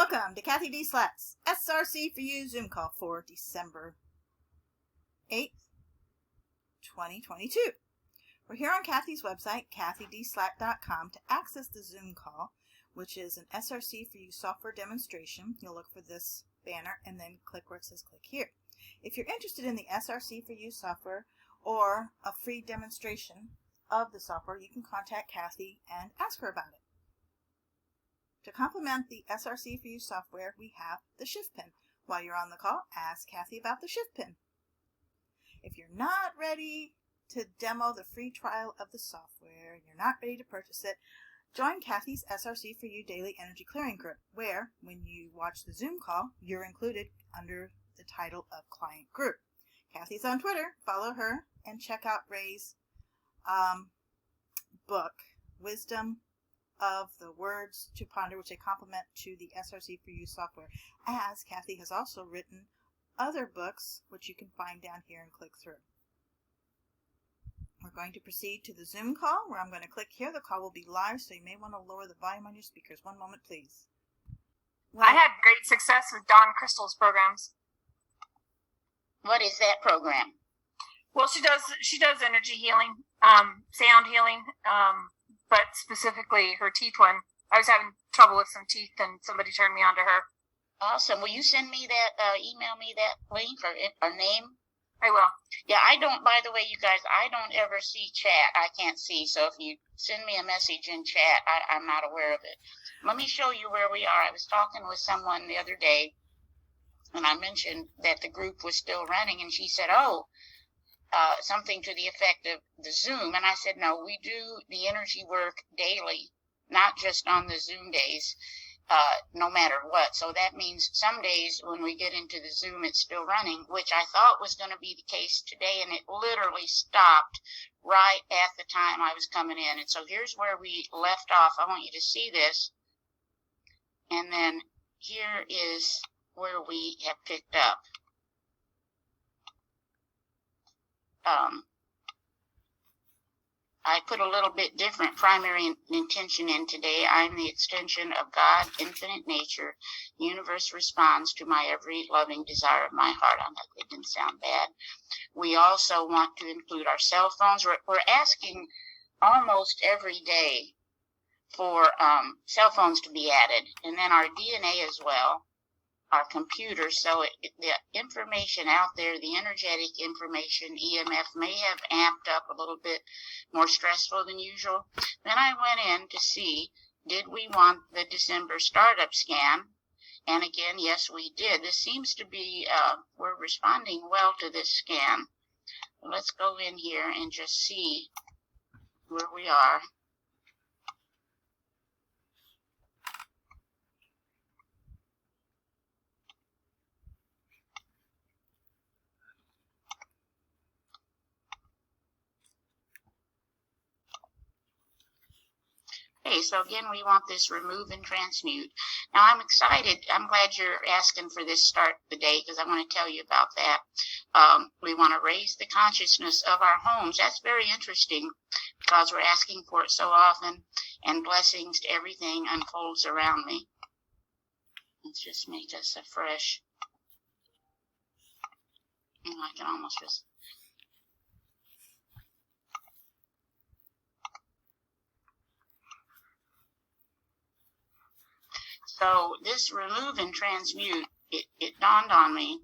Welcome to CathyDSlaught's SRC4u Zoom call for December 8th, 2022. We're here on Cathy's website, CathyDSlaght.com, to access the Zoom call, which is an SRC4u software demonstration. You'll look for this banner and then click where it says click here. If you're interested in the SRC4u software or a free demonstration of the software, you can contact Cathy and ask her about it. To complement the SRC4u software, we have the shift pin. While you're on the call, ask Cathy about the shift pin. If you're not ready to demo the free trial of the software, and you're not ready to purchase it, join Cathy's SRC4u Daily Energy Clearing Group, where, when you watch the Zoom call, you're included under the title of Client Group. Cathy's on Twitter. Follow her and check out Ray's book, Wisdom of the Words to Ponder, which they complement to the SRC4u software, as Cathy has also written other books, which you can find down here and click through. We're going to proceed to the Zoom call, where I'm going to click here. The call will be live, so you may want to lower the volume on your speakers. One moment, please. Well, I had great success with Dawn Crystal's programs. What is that program? Well, she does energy healing, sound healing, but specifically her teeth one. I was having trouble with some teeth, and somebody turned me on to her. Awesome. Will you send me that, email me that link or name? I will. Yeah, I don't, by the way, you guys, I don't ever see chat. I can't see. So if you send me a message in chat, I'm not aware of it. Let me show you where we are. I was talking with someone the other day, and I mentioned that the group was still running, and she said, something to the effect of the Zoom. And I said, no, we do the energy work daily, not just on the Zoom days, no matter what. So that means some days when we get into the Zoom, it's still running, which I thought was going to be the case today. And it literally stopped right at the time I was coming in. And so here's where we left off. I want you to see this. And then here is where we have picked up. I put a little bit different primary intention in today. I'm the extension of God, infinite nature. The universe responds to my every loving desire of my heart. I know it didn't sound bad. We also want to include our cell phones. We're asking almost every day for cell phones to be added, and then our DNA as well, our computers. So the information out there, the energetic information, EMF, may have amped up a little bit more stressful than usual. Then I went in to see, did we want the December startup scan? And again, yes, we did. This seems to be, we're responding well to this scan. Let's go in here and just see where we are. Okay, so again, we want this remove and transmute. Now, I'm excited. I'm glad you're asking for this start of the day, because I want to tell you about that. We want to raise the consciousness of our homes. That's very interesting, because we're asking for it so often, and blessings to everything unfolds around me. Let's just make this a fresh. I can almost just. So this remove and transmute, it dawned on me,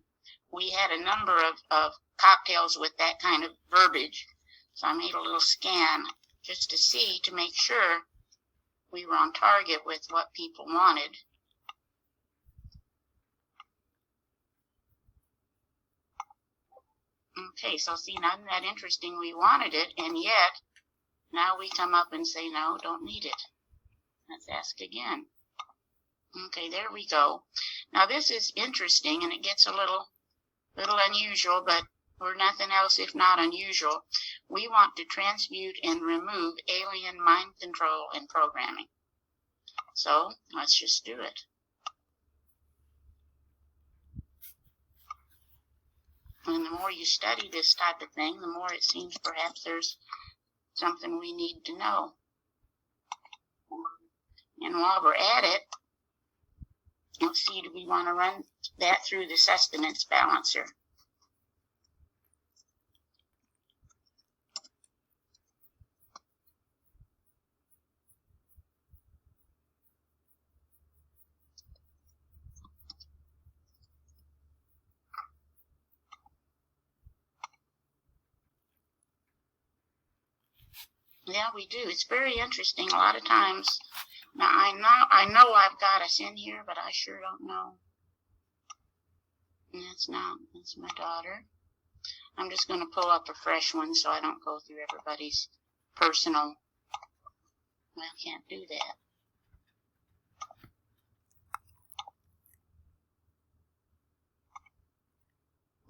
we had a number of cocktails with that kind of verbiage. So I made a little scan just to see, to make sure we were on target with what people wanted. Okay, so see, not that interesting. We wanted it, and yet now we come up and say, no, don't need it. Let's ask again. Okay, there we go. Now this is interesting, and it gets a little unusual, but we're nothing else if not unusual. We want to transmute and remove alien mind control and programming. So let's just do it. And the more you study this type of thing, the more it seems perhaps there's something we need to know. And while we're at it, Let's see, do we want to run that through the sustenance balancer? Yeah, we do. It's very interesting. A lot of times, now I know I've got us in here, but I sure don't know. And that's my daughter. I'm just going to pull up a fresh one so I don't go through everybody's personal. I can't do that.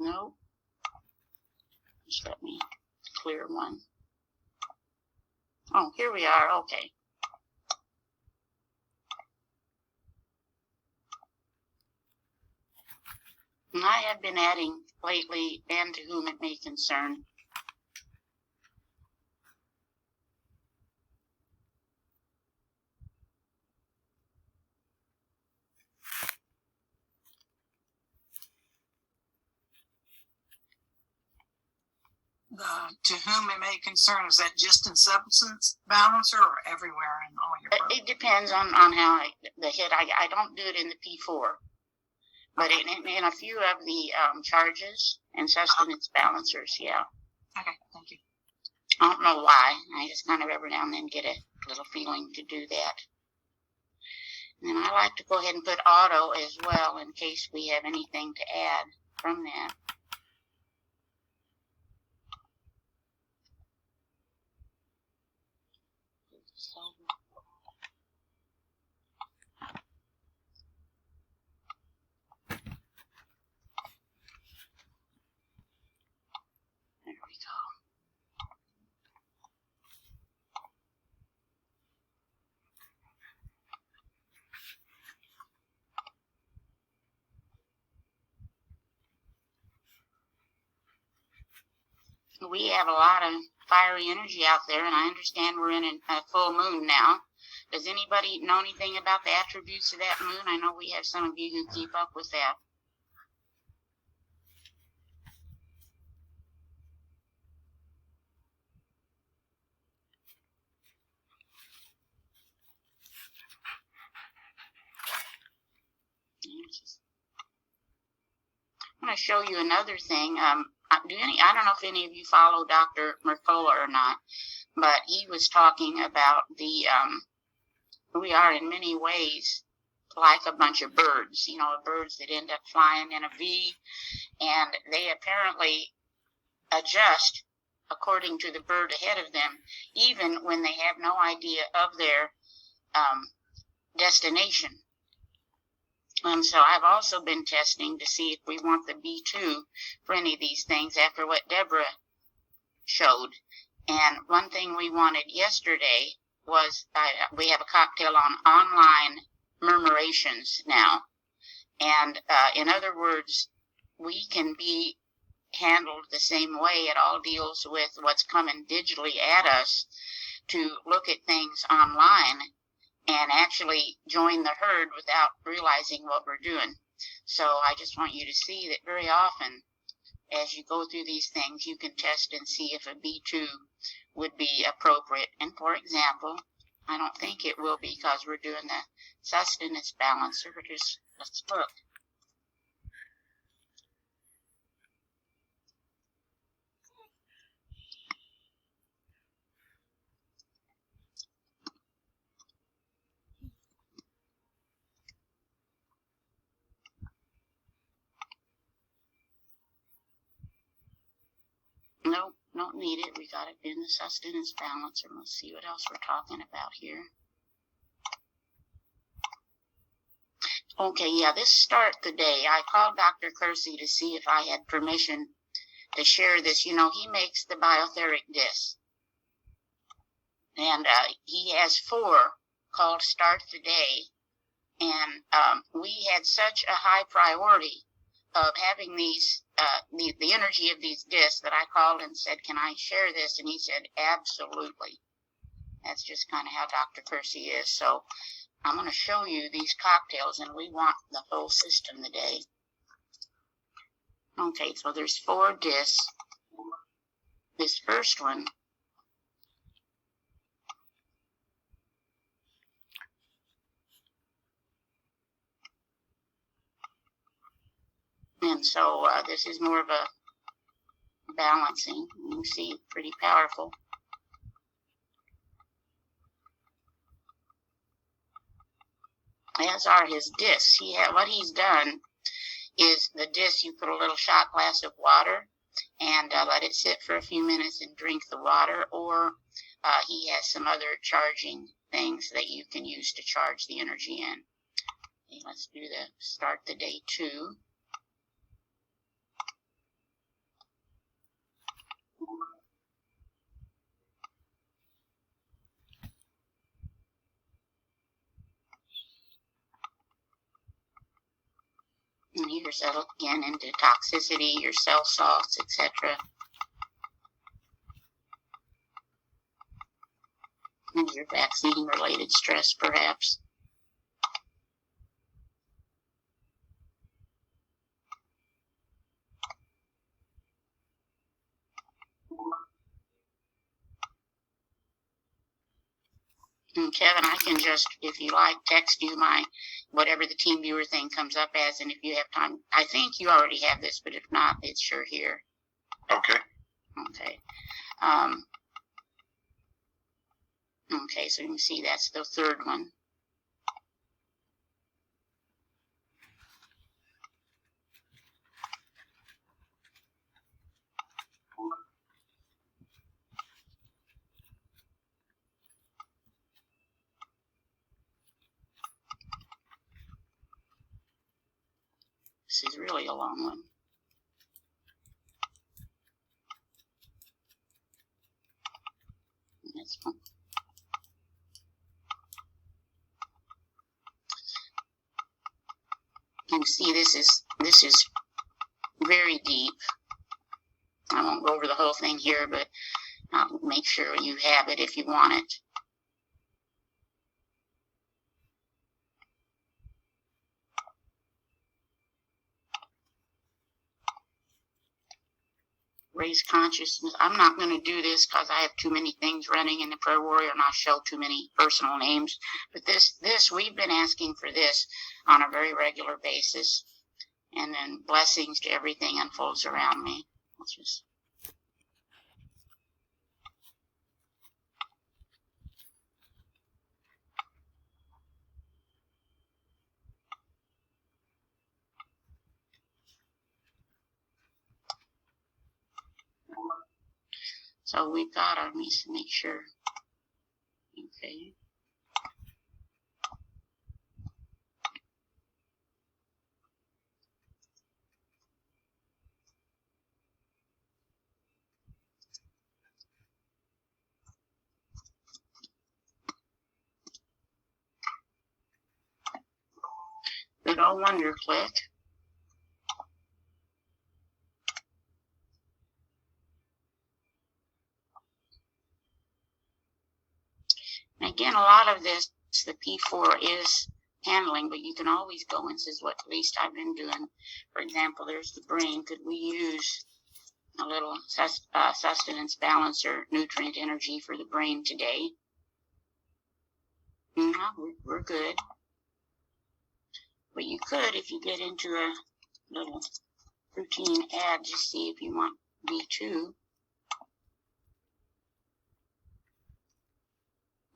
No. Just let me clear one. Oh, here we are. Okay. And I have been adding lately, and to whom it may concern. To whom it may concern, is that just in substance balancer or everywhere in all your programs? It depends on how the hit. I don't do it in the P4, but in a few of the charges and sustenance balancers, yeah. Okay, thank you. I don't know why. I just kind of every now and then get a little feeling to do that. And I like to go ahead and put auto as well in case we have anything to add from that. There we go. We have a lot of fiery energy out there, and I understand we're in a full moon now. Does anybody know anything about the attributes of that moon? I know we have some of you who keep up with that. I'm going to show you another thing. I don't know if any of you follow Dr. Mercola or not, but he was talking about we are in many ways like a bunch of birds, birds that end up flying in a V, and they apparently adjust according to the bird ahead of them, even when they have no idea of their destination. And so I've also been testing to see if we want the B2 for any of these things after what Deborah showed. And one thing we wanted yesterday was we have a cocktail on online murmurations now. And in other words, we can be handled the same way. It all deals with what's coming digitally at us to look at things online and actually join the herd without realizing what we're doing. So I just want you to see that very often, as you go through these things, you can test and see if a B2 would be appropriate. And for example, I don't think it will be because we're doing the sustenance balancer. Let's look. Nope, don't need it. We got it in the sustenance balancer. Let's see what else we're talking about here. Okay, yeah, this start the day. I called Dr. Kersey to see if I had permission to share this. He makes the biotheric discs. And he has 4 called Start the Day. And we had such a high priority of having these, the energy of these discs that I called and said, can I share this? And he said, absolutely. That's just kind of how Dr. Kersey is. So I'm going to show you these cocktails, and we want the whole system today. Okay, so there's 4 discs. This first one and so this is more of a balancing. You can see pretty powerful. As are his discs. What he's done is the disc, you put a little shot glass of water and let it sit for a few minutes and drink the water, or he has some other charging things that you can use to charge the energy in. Okay, let's do the start the day 2. And here's again into toxicity, your cell salts, etc. And your vaccine-related stress, perhaps. And Kevin, I can just, if you like, text you my, whatever the team viewer thing comes up as, and if you have time, I think you already have this, but if not, it's sure here. Okay. Okay. Okay, so you can see that's the 3rd one. This is really a long one. And this one. You can see this is very deep. I won't go over the whole thing here, but I'll make sure you have it if you want it. Raise consciousness. I'm not going to do this because I have too many things running in the Prayer Warrior and I show too many personal names. But this we've been asking for this on a very regular basis. And then blessings to everything unfolds around me. Let's just. So we've got our, let me make sure. Okay. Good old wonder click. Again, a lot of this, the P4 is handling, but you can always go and says what at least I've been doing. For example, there's the brain. Could we use a little sustenance balancer, nutrient energy for the brain today? No, we're good. But you could, if you get into a little routine add, just see if you want B2.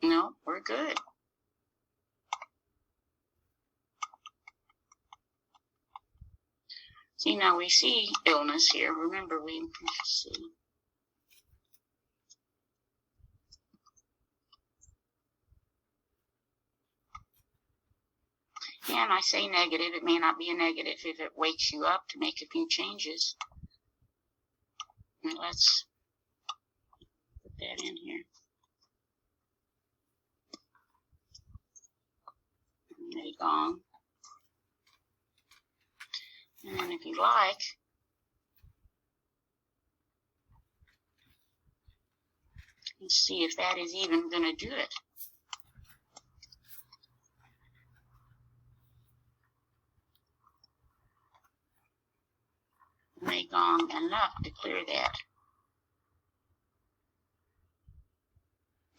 No, we're good. See, now we see illness here. Remember, let's see. Yeah, and I say negative. It may not be a negative if it wakes you up to make a few changes. And let's put that in here. Gong. And then if you like, let's see if that is even going to do it. enough to clear that.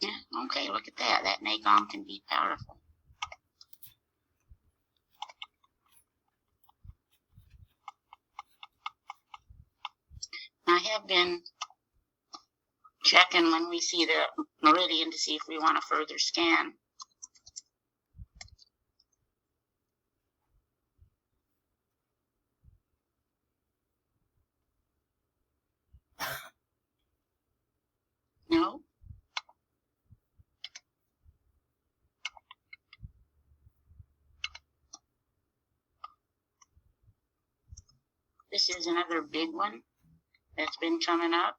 Yeah, okay, look at that. That Gong can be powerful. I have been checking when we see the meridian to see if we want to further scan. No? This is another big one that's been coming up.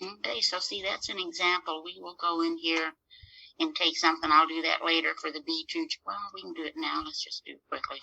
Okay, so see, that's an example. We will go in here and take something. I'll do that later for the B2. Well, we can do it now. Let's just do it quickly.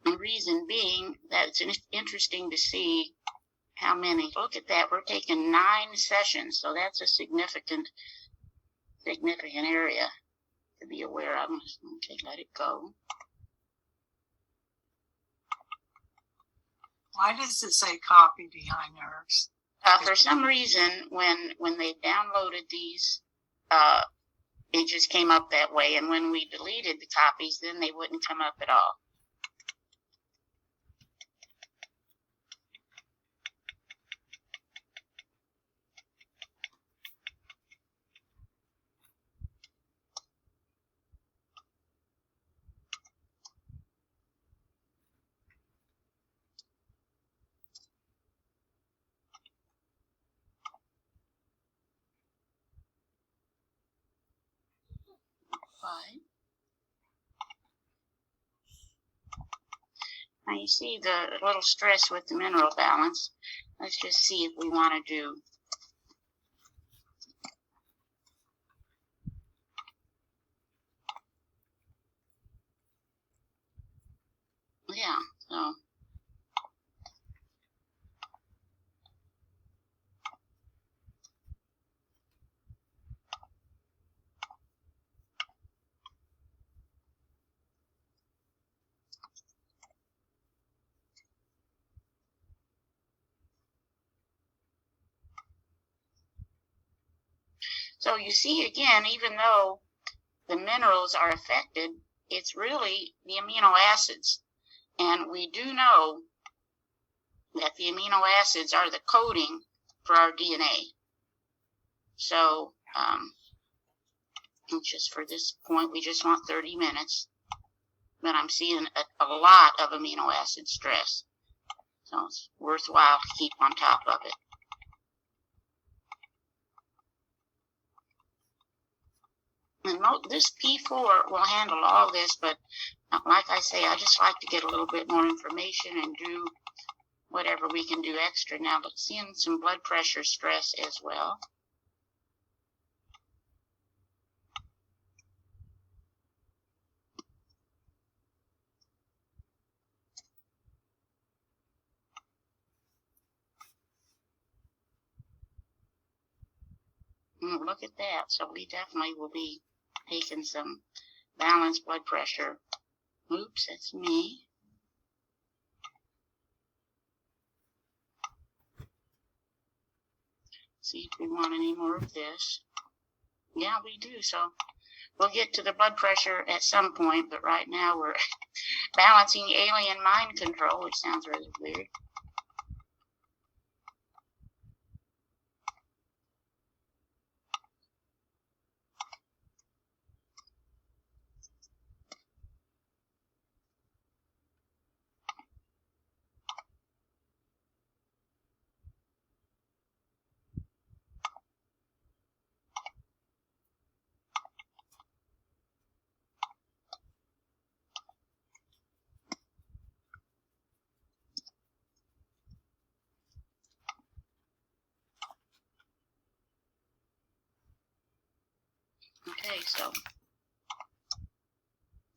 The reason being that it's interesting to see how many. Look at that. We're taking 9 sessions, so that's a significant area to be aware of. Okay, let it go. Why does it say copy behind hers? For some reason, when they downloaded these, it just came up that way, and when we deleted the copies, then they wouldn't come up at all. Now you see the little stress with the mineral balance. Let's just see if we want to do. Yeah, so. So you see again, even though the minerals are affected, it's really the amino acids. And we do know that the amino acids are the coding for our DNA. So just for this point, we just want 30 minutes. But I'm seeing a lot of amino acid stress. So it's worthwhile to keep on top of it. And this P4 will handle all this, but like I say, I just like to get a little bit more information and do whatever we can do extra. Now, but seeing some blood pressure stress as well. Look at that. So we definitely will be taking some balanced blood pressure. Oops, that's me. See if we want any more of this. Yeah, we do. So we'll get to the blood pressure at some point, but right now we're balancing alien mind control, which sounds really weird. Okay, so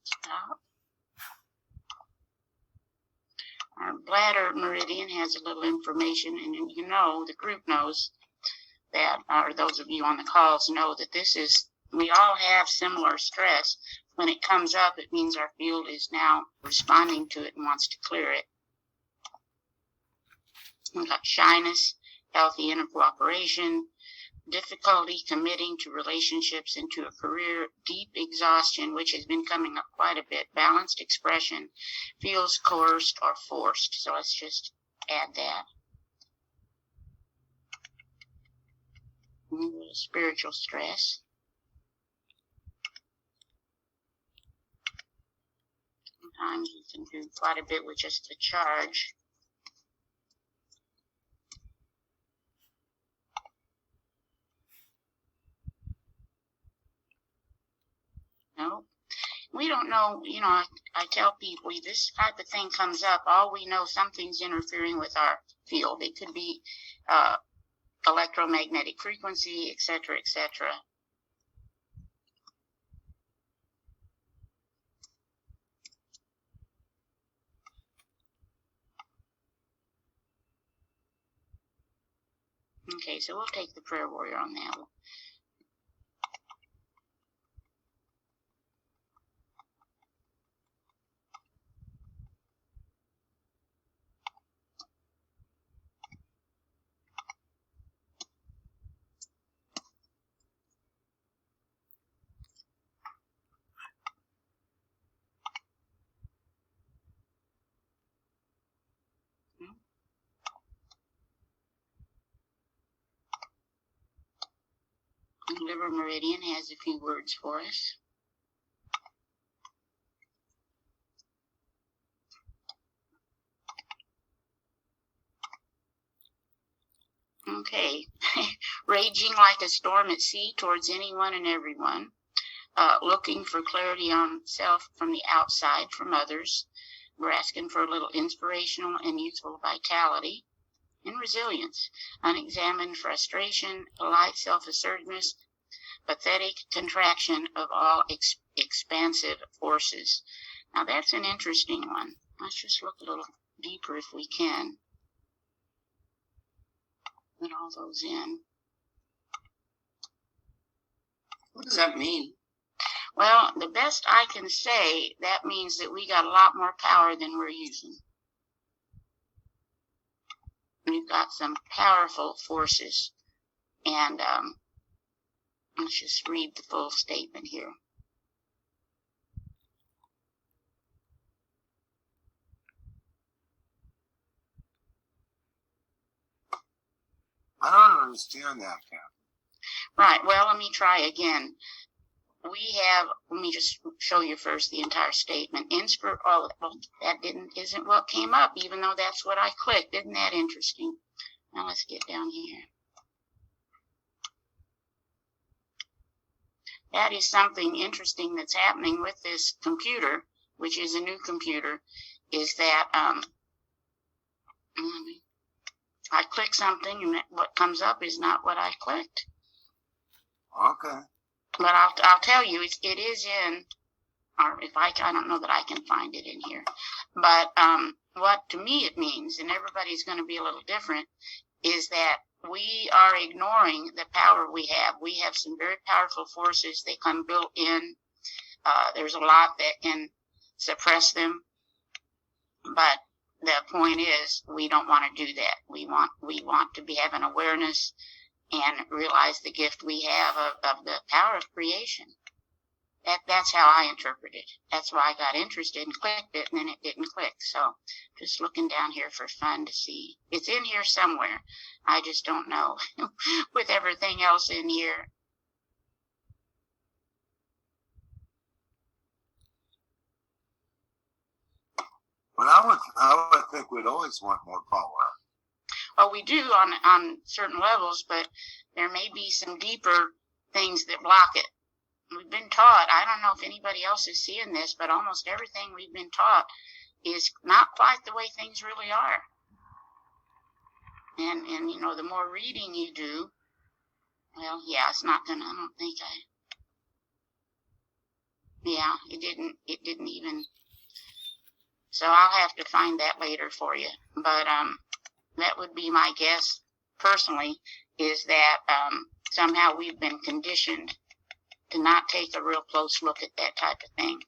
stop. Our bladder meridian has a little information, and you know, the group knows that, or those of you on the calls know that this is, we all have similar stress. When it comes up, it means our field is now responding to it and wants to clear it. We've got shyness, healthy inner cooperation, difficulty committing to relationships and to a career, deep exhaustion, which has been coming up quite a bit, balanced expression, feels coerced or forced. So let's just add that. Spiritual stress. Sometimes you can do quite a bit with just the charge. No, we don't know. You know, I tell people this type of thing comes up. All we know, something's interfering with our field. It could be electromagnetic frequency, etc., etc. Okay, so we'll take the prayer warrior on that one. The liver meridian has a few words for us. Okay, raging like a storm at sea towards anyone and everyone, looking for clarity on self from the outside, from others. We're asking for a little inspirational and youthful vitality and resilience, unexamined frustration, light self-assertiveness, pathetic contraction of all expansive forces. Now that's an interesting one. Let's just look a little deeper if we can. Put all those in. What does that mean? Well, the best I can say, that means that we got a lot more power than we're using. We've got some powerful forces. And let's just read the full statement here. I don't understand that, Cathy. Right, well, let me try again. Let me just show you first the entire statement. That isn't what came up, even though that's what I clicked. Isn't that interesting? Now let's get down here. That is something interesting that's happening with this computer, which is a new computer, is that I click something and what comes up is not what I clicked. Okay. But I'll tell you, it is in, or if I don't know that I can find it in here. But what to me it means, and everybody's going to be a little different, is that we are ignoring the power we have. We have some very powerful forces. They come built in. There's a lot that can suppress them. But the point is, we don't want to do that. We want to have an awareness and realize the gift we have of the power of creation. That's how I interpret it. That's why I got interested and clicked it, and then it didn't click. So just looking down here for fun to see. It's in here somewhere. I just don't know with everything else in here. But I would think we'd always want more power. Well, we do on certain levels, but there may be some deeper things that block it. We've been taught, I don't know if anybody else is seeing this, but almost everything we've been taught is not quite the way things really are. And you know, the more reading you do, well, yeah, it's not gonna, I don't think Yeah, it didn't even. So I'll have to find that later for you. But that would be my guess personally, is that somehow we've been conditioned to not take a real close look at that type of thing.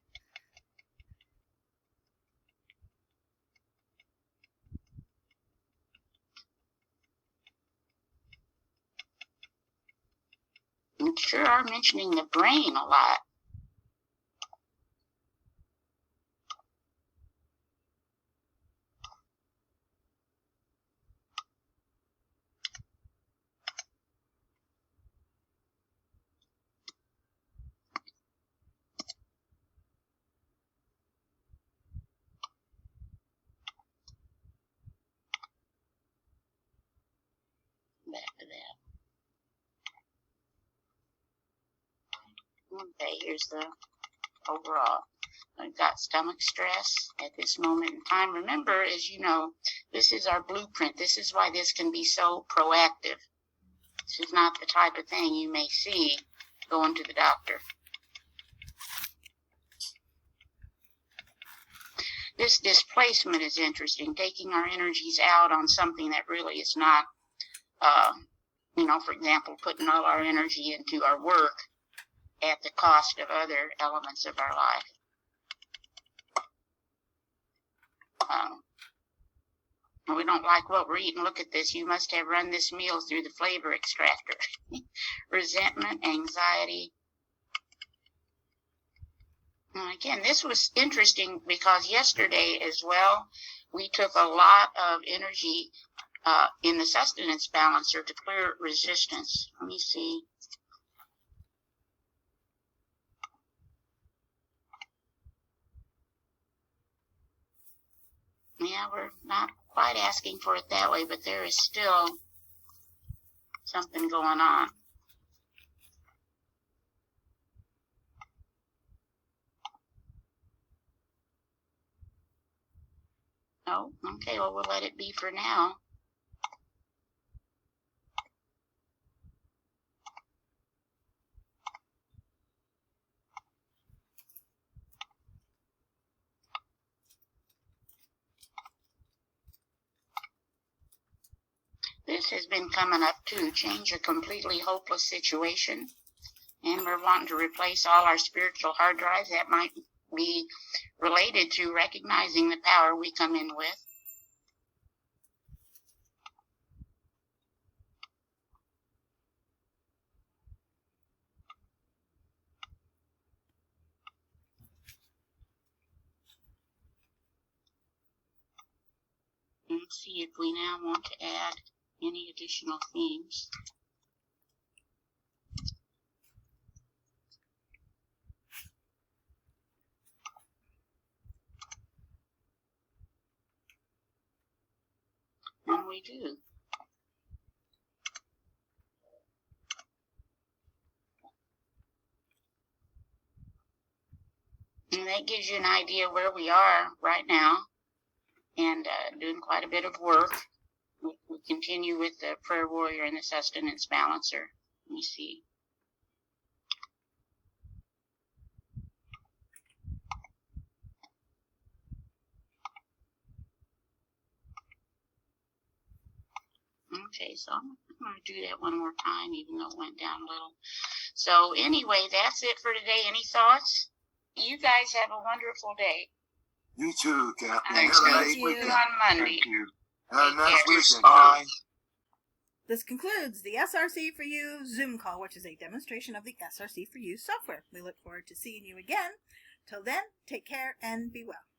You sure are mentioning the brain a lot. Back to that. Okay, here's the overall. I've got stomach stress at this moment in time. Remember, as you know, this is our blueprint. This is why this can be so proactive. This is not the type of thing you may see going to the doctor. This displacement is interesting, taking our energies out on something that really is not, for example, putting all our energy into our work at the cost of other elements of our life. We don't like what we're eating. Look at this. You must have run this meal through the flavor extractor. Resentment, anxiety. And again, this was interesting because yesterday as well, we took a lot of energy in the sustenance balancer to clear resistance. Let me see. Yeah, we're not quite asking for it that way, but there is still something going on. Oh, okay, well, we'll let it be for now. This has been coming up too. Change a completely hopeless situation. And we're wanting to replace all our spiritual hard drives. That might be related to recognizing the power we come in with. And see if we now want to add any additional themes. And we do. And that gives you an idea where we are right now, and doing quite a bit of work. We continue with the prayer warrior and the sustenance balancer. Let me see. Okay, so I'm going to do that one more time, even though it went down a little. So anyway, that's it for today. Any thoughts? You guys have a wonderful day. You too, Cathy. Thank you. On Monday. Thank you. Have a nice weekend. Bye. This concludes the SRC4u Zoom call, which is a demonstration of the SRC4u software. We look forward to seeing you again. Till then, take care and be well.